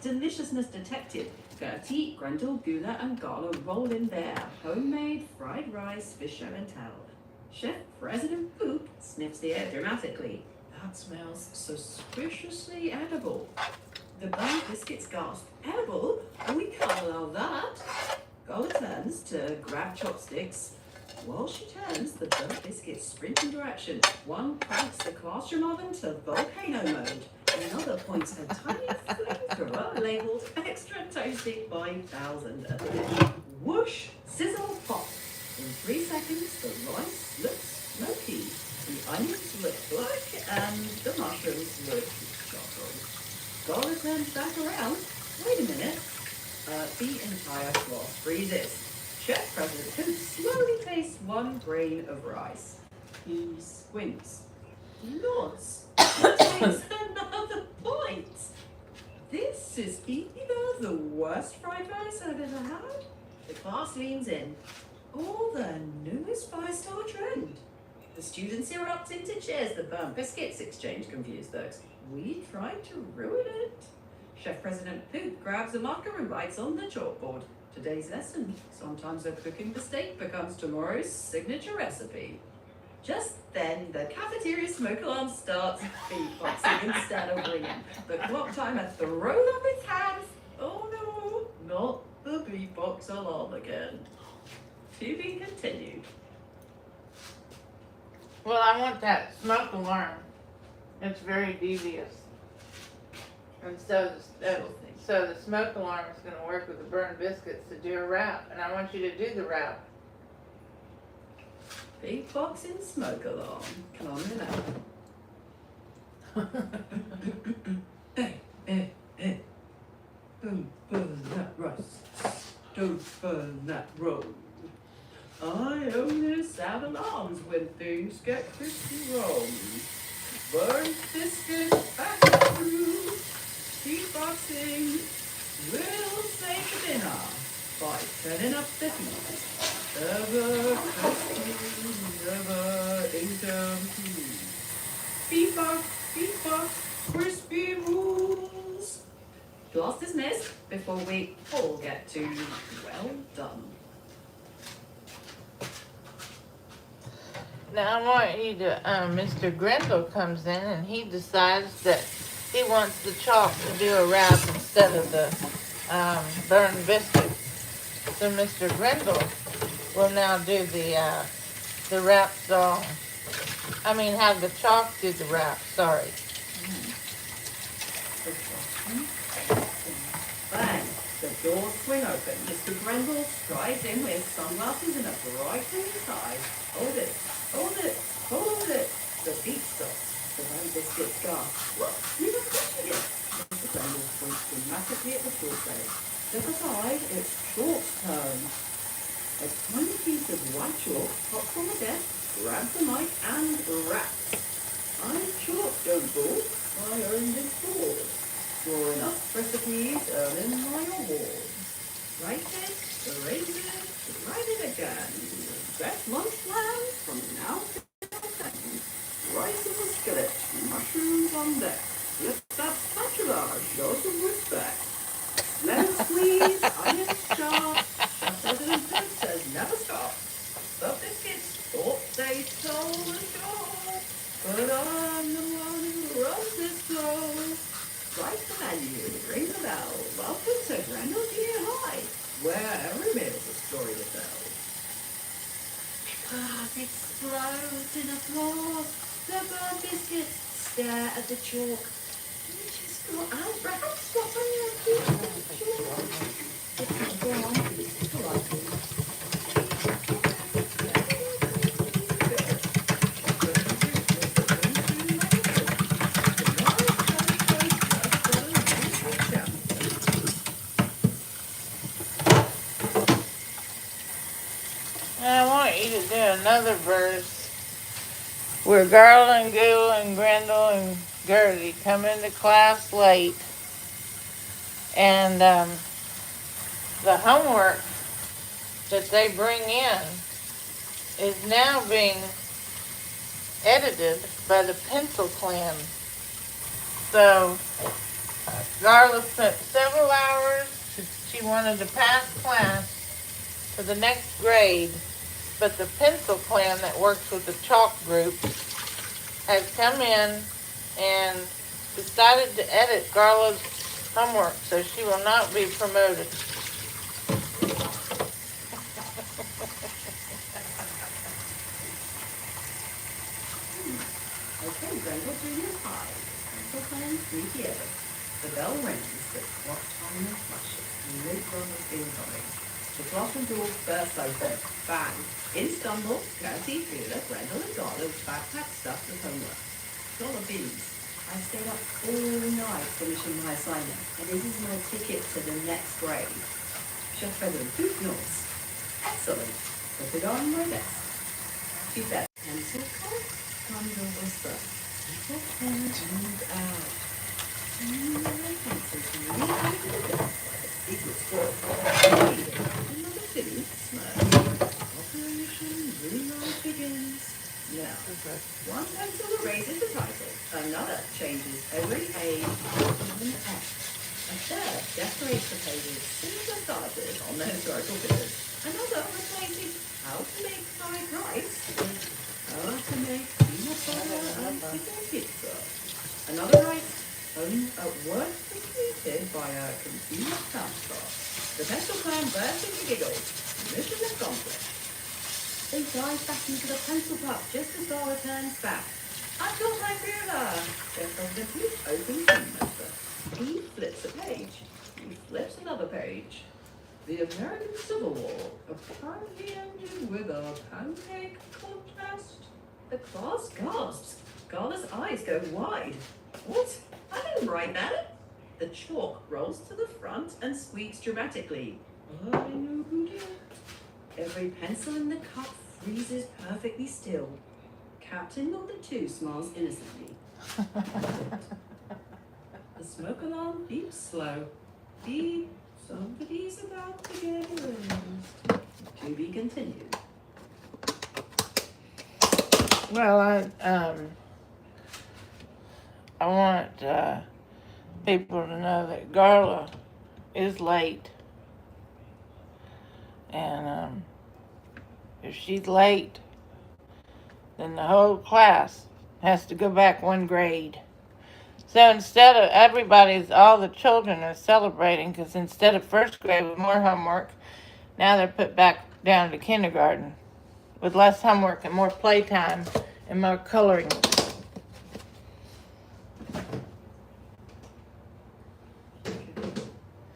deliciousness detected. Gertie, Grendel, Gula, and Gala roll in there. Homemade fried rice, fish and towel. Chef President Poop sniffs the air dramatically. That smells suspiciously edible. The bun biscuits gasp. Edible? We can't allow that. Gala turns to grab chopsticks. While she turns, the burnt biscuits sprint into action. One cranks the classroom oven to volcano mode. Another points a tiny flamethrower labeled Extra Toasty 5000 at the dish. Whoosh! Sizzle! Pop! In 3 seconds, the rice looks smoky. The onions look black, and the mushrooms look charcoal. Gala turns back around. Wait a minute. The entire cloth freezes. Chef President Poop slowly tastes one grain of rice. He squints. He nods. He takes another bite. This is either the worst fried rice I've ever had. The class leans in. Or the newest 5-star trend. The students erupt into cheers. The burnt biscuits exchange confused looks. We tried to ruin it. Chef President Poop grabs a marker and writes on the chalkboard. Today's lesson. Sometimes a cooking mistake becomes tomorrow's signature recipe. Just then, the cafeteria smoke alarm starts beatboxing instead of ringing. The clock timer throws up its hands. Oh no, not the beatbox alarm again. To be continued. Well, I want that smoke alarm. It's very devious. And so the smoke alarm is going to work with the burned biscuits to do a rap. And I want you to do the rap. Beatboxing smoke alarm. Coming out. Hey. Don't burn that rice. Don't burn that roll. I only sound alarms when things get crispy wrong. Burn biscuits back through. Beatboxing will save the dinner by turning up the heat. Ever crispy, ever incomplete. Beatbox, crispy rules. Class dismissed before we all get to well done. Now I want you to, Mr. Grendel comes in and he decides that he wants the chalk to do a rap instead of the burned biscuits. So Mr. Grendel will now do the rap song. I mean, have the chalk do the rap, sorry. Bang! The doors swing open. Mr. Grendel strides in with sunglasses and a bright green tie. Hold it, hold it, hold it. The beat stops. The burnt biscuits gasp. What? You were pushing it. Mr. Grendel points dramatically at the chalk bed. Step aside, it's chalk's turn. A tiny piece of white chalk pops on the desk, grabs the mic, and raps. I'm chalk, don't ball. I earned it all. Drawing up recipes, earning my award. Write it, erase it, write it again. Best lunch plan from now till then. Rice in the skillet, mushrooms on deck. Lift that spatula, show some respect. Lemon squeeze, onions sharp. Chef President Poop says never stop. The biscuits thought they stole the show, but I'm the one who runs this show. Write the menu, ring the bell. Welcome to Grendel Junior High, where every meal's a story to tell. Class explodes in applause. The burnt biscuits stare at the chalk. You just got out, perhaps what's on your feet? Go on, please. Go on, please. I want you to do another verse where Garland, Goo, and Grendel and Gertie come into class late, and the homework that they bring in is now being edited by the Pencil Clan. So Darla spent several hours. She wanted to pass class to the next grade, but the pencil clan that works with the chalk group has come in and decided to edit Darla's homework, so she will not be promoted. Okay, Grendel Junior High. Pencil Clan 3 p.m. The bell rings, the clock timer flashes, and mid-run is incoming. The classroom door bursts open. Bang! In stumble, Gertie, Beulah, Grendel, and Garland backpack stuffed with homework. Dollar beans. I stayed up all night finishing my assignment, and this is my ticket to the next grade. Chef President, who's yours? Excellent. Put it on my desk. She said, pencil card? Thunder whisper. Pencil pen zoomed out. My pencils really into the desk like a secret squirrel. Another city, smirk. Operation Rewrite begins. Now, one pencil erases the title, another changes every age of an F. A third decorates the pages similar starters on the historical figures. Another replaces how to make fried rice with how to make peanut butter and chicken pizza. Another writes work completed by a computer counterpart. The pencil clan bursts into giggles. Mission accomplished. They dive back into the pencil pup just as Dara turns back. I've got my ruler! Their president opens the notebook. He flips a page. He flips another page. The American Civil War apparently ended with a pancake contest. The class gasps. Gala's eyes go wide. What? I didn't write that. The chalk rolls to the front and squeaks dramatically. I know who did. Every pencil in the cup freezes perfectly still. Captain Number 2 smiles innocently. The smoke alarm beeps slow. Beep. Somebody's about to get erased. To be continued. Well, I want people to know that Garla is late, and if she's late, then the whole class has to go back one grade. So instead of all the children are celebrating, because instead of first grade with more homework, now they're put back down to kindergarten with less homework and more playtime and more coloring.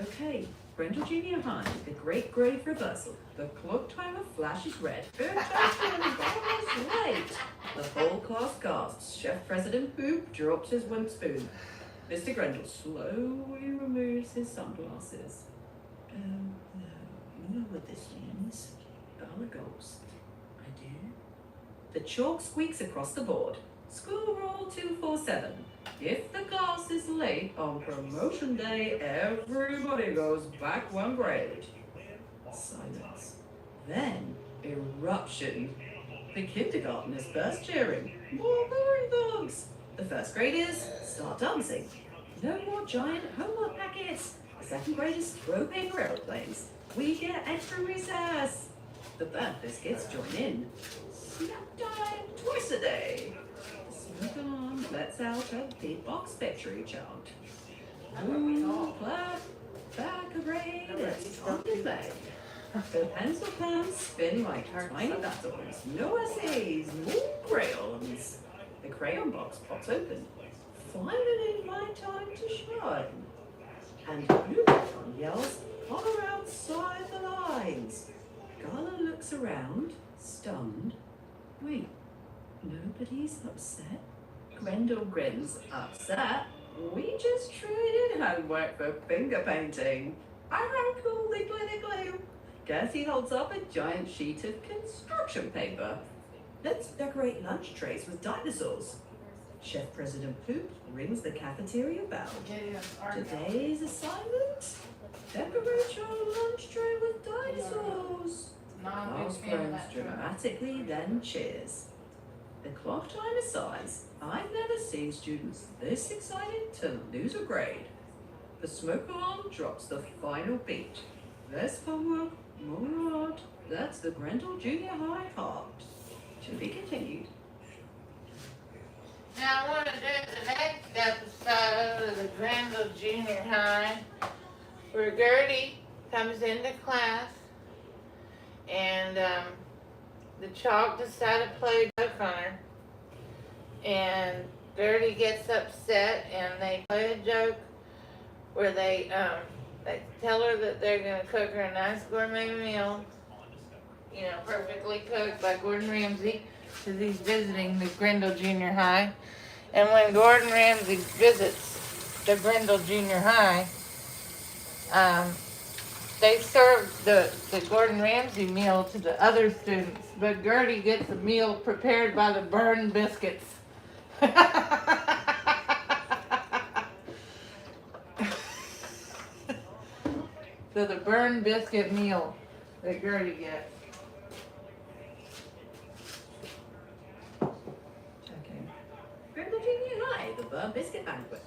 Okay, Grendel Junior High, the great grade reversal. The clock timer flashes red. Late. The whole class gasps. Chef President Poop drops his wooden spoon. Mr. Grendel slowly removes his sunglasses. Oh no, you know what this means. I'm a ghost. I do. The chalk squeaks across the board. School roll 247. If the class is late on promotion day, everybody goes back one grade. Silence. Then, eruption. The kindergartners burst cheering. More berry bugs! The first graders start dancing. No more giant homework packets. The second graders throw paper aeroplanes. We get extra recess. The burnt biscuits join in. Snack time twice a day. The smoke alarm lets out a beatbox victory chant. Boom, clap, back a grade, it's on delay. The pencil pans spin like tiny battles. No essays, more crayons. The crayon box pops open. Finally my time to shine. And Bluebottom yells, "Holler outside the lines." Gala looks around, stunned. Wait, nobody's upset? Grendel grins, upset? We just traded homework for finger painting. How cool they play the glue. Gertie holds up a giant sheet of construction paper. Let's decorate lunch trays with dinosaurs. Chef President Poop rings the cafeteria bell. Today's assignment? Decorate your lunch tray with dinosaurs. Class groans dramatically, then cheers. The clock timer sighs. I've never seen students this excited to lose a grade. The smoke alarm drops the final beat. Less homework, more art. That's the Grendel Junior High part. To be continued. Now I want to do the next episode of the Grendel Junior High, where Gertie comes into class and the chalk decided to play a joke on her. And Gertie gets upset and they play a joke where they tell her that they're going to cook her a nice gourmet meal, you know, perfectly cooked by Gordon Ramsay, because he's visiting the Grendel Junior High. And when Gordon Ramsay visits the Grendel Junior High, they serve the Gordon Ramsay meal to the other students, but Gertie gets a meal prepared by the burned biscuits. So the burned biscuit meal that Gertie gets. Okay. Grendel Junior High, the Burn Biscuit Banquet.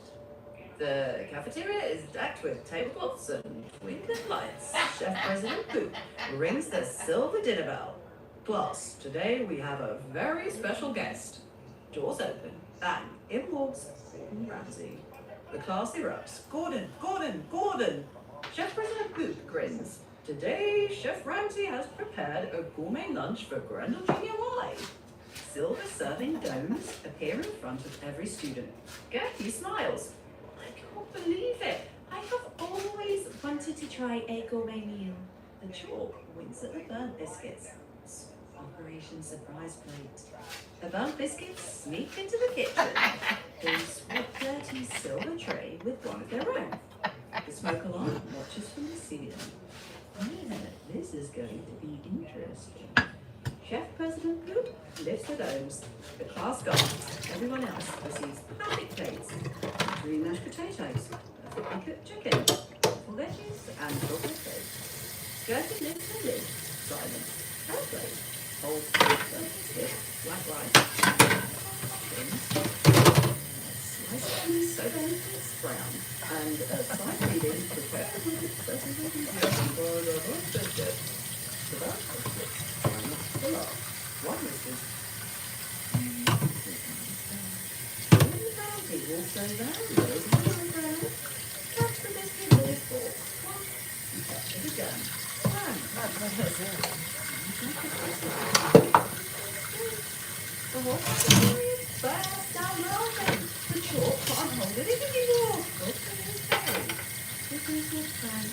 The cafeteria is decked with tablecloths and twinkling lights. Chef President Poop rings the silver dinner bell. Class, today we have a very special guest. Doors open, and in walks Gordon Ramsay. The class erupts. Gordon, Gordon, Gordon! Chef President Poop grins. Today, Chef Ramsay has prepared a gourmet lunch for Grendel Junior High. Silver serving domes appear in front of every student. Gertie smiles. I can't believe it. I have always wanted to try a gourmet meal. The chalk winks at the burnt biscuits. Operation Surprise Plate. The burnt biscuits sneak into the kitchen. They swap Gertie's silver tray with one of their own. The smoke alarm watches from the ceiling. Yeah, this is going to be interesting. Chef President Poop lifts the domes. The class gasps. Everyone else receives perfect plates. 3 mashed potatoes, perfectly cooked chicken, full veggies, and chocolate cake. Gertie lifts her lid. Silent. Her plate holds burnt biscuit, black rice, sliced cheese so delicate it's brown, and a side reading prepared with president for the burnt biscuit. The burnt biscuit, the last. One whispers, he walks over, lays it on the ground, taps the biscuit with his fork. He taps it again. The whole cafeteria bursts out laughing. The chalk can't hold it in anymore. Open his belly. This is his time.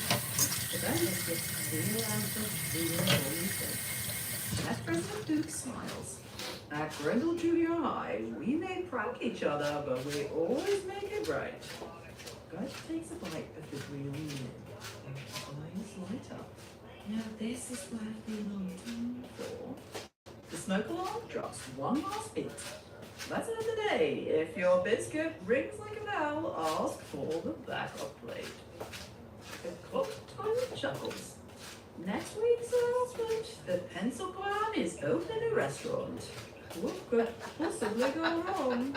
The burnt biscuits steal out of the rolling plate. Chef President Duke smiles. At Grendel Junior High, we may prank each other, but we always make it right. Gertie takes a bite of the green meal. Her eyes light up. Now this is what I've been longing for. The smoke alarm drops one last beat. Lesson of the day. If your biscuit rings like a bell, ask for the backup plate. The clock timer chuckles. Next week's announcement, the Pencil Clan is opening a restaurant. What could possibly go wrong?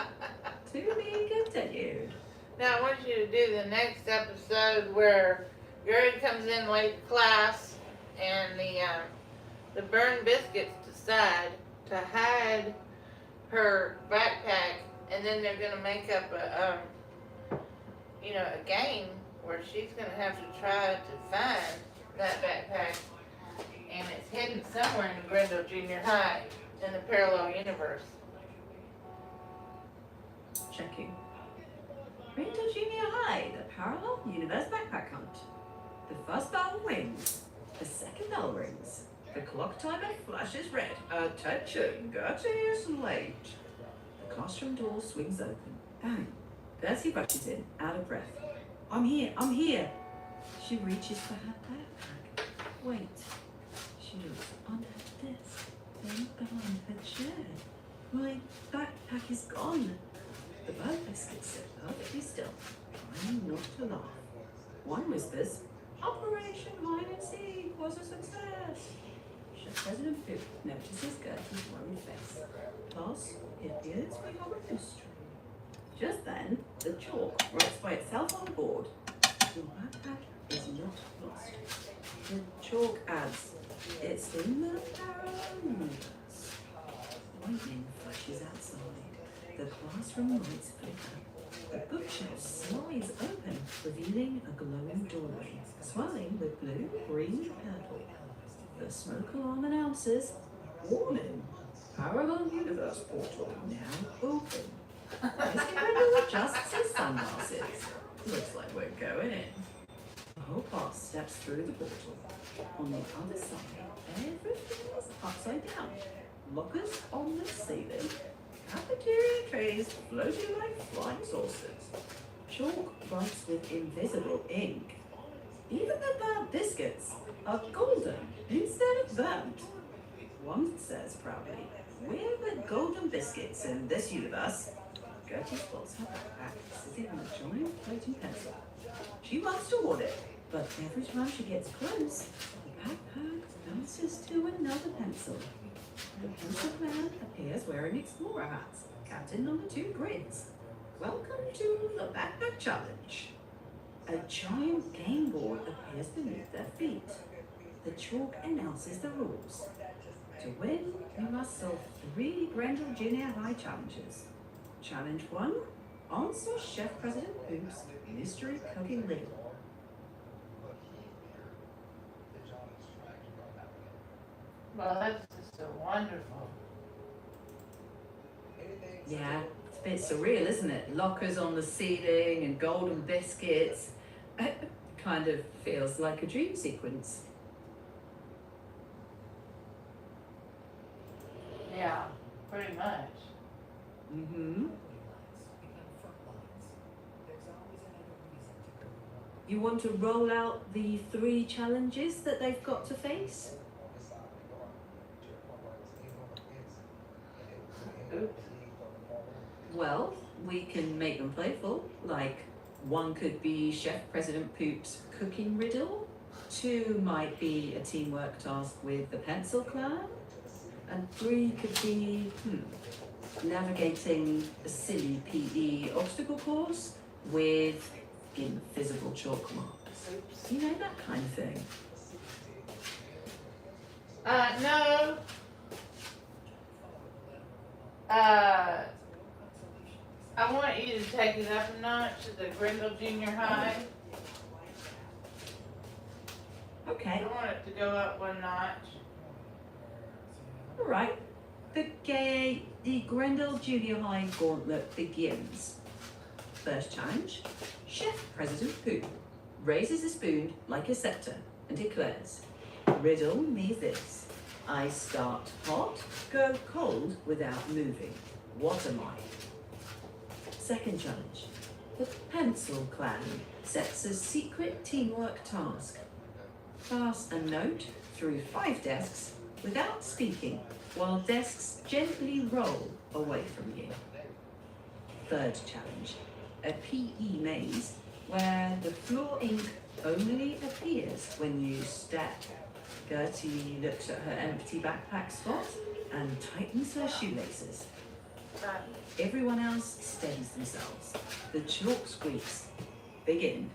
To be continued. Now I want you to do the next episode where Gertie comes in late to class and the burned biscuits decide to hide her backpack, and then they're going to make up a game where she's going to have to try to find that backpack, and it's hidden somewhere in the Grendel Junior High in the parallel universe. Checking. Grendel Junior High, the parallel universe backpack hunt. The first bell rings. The second bell rings. The clock timer flashes red. Attention, Gertie is late. The classroom door swings open. Bang. Gertie rushes in, out of breath. I'm here. She reaches for her backpack. Wait. She looks under her desk, then behind her chair. My backpack is gone. The burnt biscuits sit perfectly still, trying not to laugh. One whispers, Operation Hide and Seek was a success. Chef President Poop notices Gertie's worried face. Class, it appears we have a mystery. Just then, the chalk writes by itself on the board. in the Barrows. Lightning flashes outside. The classroom lights flicker. The bookshelf slides open, revealing a glowing doorway, swirling with blue, green, purple. The smoke alarm announces, warning, parallel universe portal now open. Mr. Grendel adjusts his sunglasses. Looks like we're going in. The whole class steps through the portal. On the other side, everything is upside down. Lockers on the ceiling. Cafeteria trays floating like flying saucers. Chalk writes with invisible ink. Even the burnt biscuits are golden instead of burnt. One says proudly, "We're the golden biscuits in this universe." Gertie spots her backpack sitting on a giant floating pencil. She runs toward it, but every time she gets close, the backpack bounces to another pencil. The pencil man appears wearing explorer hats. Captain number 2 grins. Welcome to the Backpack Challenge. A giant game board appears beneath their feet. The chalk announces the rules. To win, you must solve 3 Grendel Junior High challenges. Challenge 1, answer Chef President Poop's mystery cooking riddle. Well, that's just so wonderful. Yeah, it's a bit surreal, isn't it? Lockers on the ceiling and golden biscuits. It kind of feels like a dream sequence. Yeah, pretty much. Mm-hmm. You want to roll out the 3 challenges that they've got to face? Oops. Well, we can make them playful. Like, 1 could be Chef President Poop's cooking riddle. 2 might be a teamwork task with the pencil clan. And 3 could be, navigating a silly PE obstacle course with invisible chalk marks. You know, that kind of thing. No. I want you to take it up a notch to the Grendel Junior High. Okay. I want it to go up 1 notch. All right. The Grendel Junior High Gauntlet begins. First challenge, Chef President Poop raises a spoon like a scepter and declares, "Riddle me this. I start hot, go cold without moving. What am I?" Second challenge, the Pencil Clan sets a secret teamwork task. Pass a note through 5 desks without speaking, while desks gently roll away from you. Third challenge, a PE maze where the floor ink only appears when you step. Gertie looks at her empty backpack spot and tightens her shoelaces. Everyone else steadies themselves. The chalk squeaks. Begin.